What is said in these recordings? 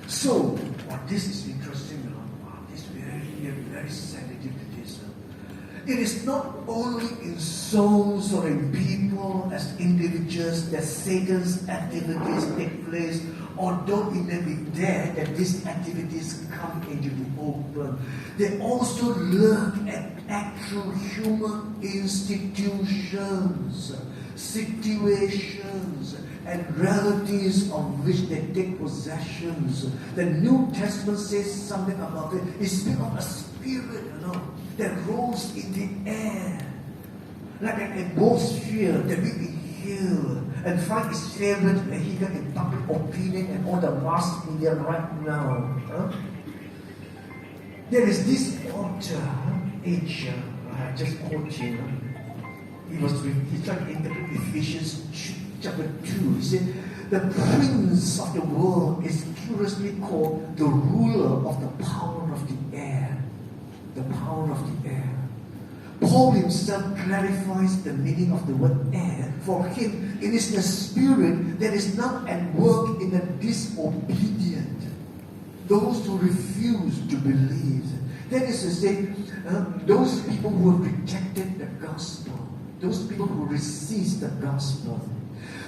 So, this is interesting. This very sensitive to this. It is not only in souls or in people as individuals that Satan's activities take place, although it may be there that these activities come into the open. They also lurk at actual human institutions, situations, and realities of which they take possessions. The New Testament says something about it. It speaks of a spirit, that rolls in the air, like an atmosphere that we inhale and find its favorite vehicle in public opinion and all the mass media right now. There is this author, H. I just quote him. He tried to interpret Ephesians chapter 2. He said, the prince of the world is curiously called the ruler of the power of the air. The power of the air. Paul himself clarifies the meaning of the word air. For him, it is the spirit that is not at work in the disobedient, those who refuse to believe. That is to say, those people who have rejected the gospel, those people who resist the gospel.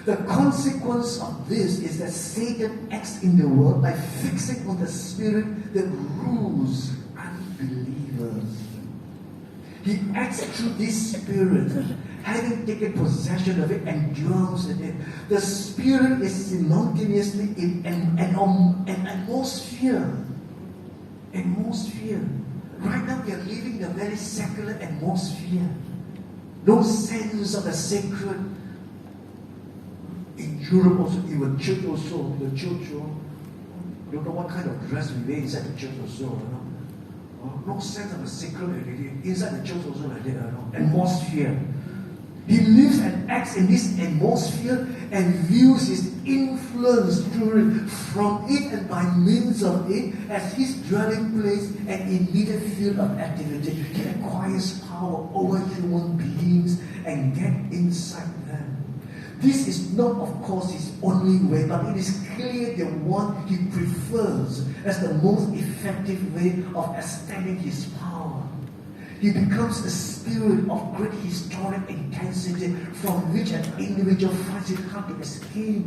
The consequence of this is that Satan acts in the world by fixing on the spirit that rules unbelievers. He acts through this spirit, having taken possession of it and dwells in it. The spirit is simultaneously in an atmosphere. Right now we are living in a very secular atmosphere. No sense of the sacred. In Europe also, even church also, the church, don't know what kind of dress we wear inside the church also. No sense of the sacred inside the church also like that. Atmosphere. He lives and acts in this atmosphere and views his influence from it and by means of it as his dwelling place and immediate field of activity. He acquires power over human beings and gets inside them. This is not, of course, his only way, but it is clear the one he prefers as the most effective way of extending his power. He becomes a spirit of great historic intensity from which an individual finds it hard to escape.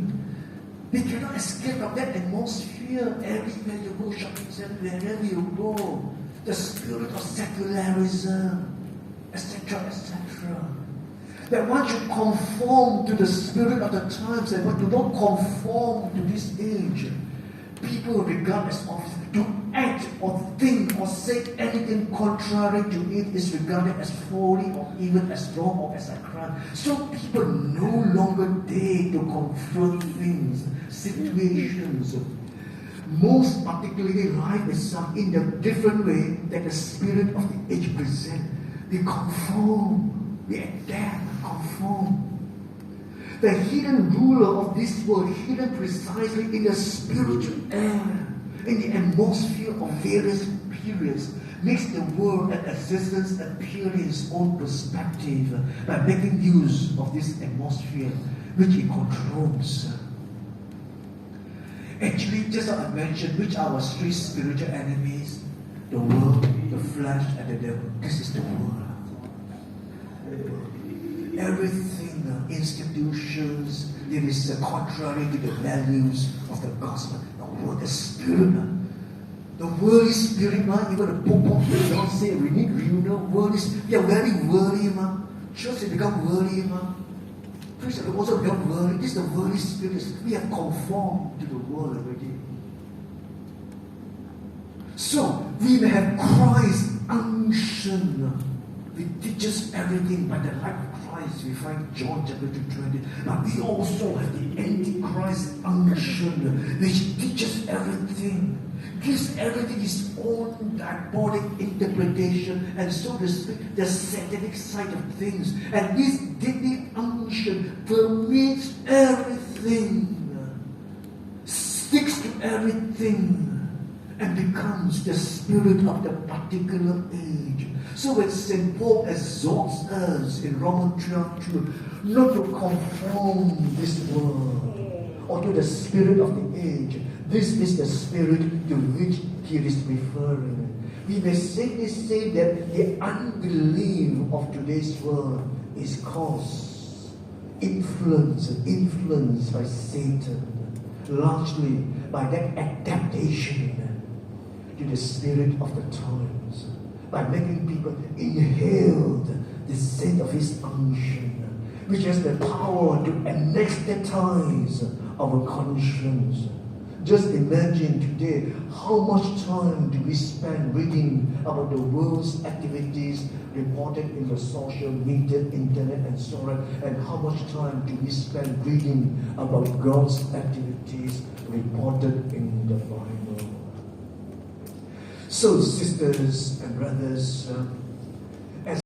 They cannot escape from that atmosphere everywhere you go, shopping center, wherever you go. The spirit of secularism, etc., etc. That one should conform to the spirit of the times and do not conform to this age. People regard as office to act or think or say anything contrary to it is regarded as folly or even as wrong or as a crime. So people no longer dare to confront things, situations. Most particularly life itself in the different way that the spirit of the age presents. They conform, they adapt, conform. The hidden ruler of this world, hidden precisely in the spiritual air, in the atmosphere of various periods, makes the world and existence appear in its own perspective by making use of this atmosphere which it controls. Actually, just as I mentioned, which are our three spiritual enemies? The world, the flesh, and the devil. This is the world. Everything, institutions, it is contrary to the values of the gospel. The world, the spirit, the worldly spirit, even the Pope don't say we need reunion. We are very worldly, church has become worldly, Christians have also become worldly. This is the worldly spirit. We have conformed to the world already. So we may have Christ's unction. He teaches everything by the light of Christ. We find John chapter 2:20. But we also have the Antichrist unction, which teaches everything, gives everything its own diabolic interpretation, and so to speak, the satanic side of things. And this deadly unction permeates everything, sticks to everything, and becomes the spirit of the particular age. So when St. Paul exhorts us in Romans 12:2 not to conform this world or to the spirit of the age, This is the spirit to which he is referring. We may safely say that the unbelief of today's world is caused, influenced by Satan, largely by that adaptation to the spirit of the times, by making people inhale the scent of his unction, which has the power to anesthetize our conscience. Just imagine today how much time do we spend reading about the world's activities reported in the social media, internet, and so on, and how much time do we spend reading about God's activities reported in the Bible. So, sisters and brothers,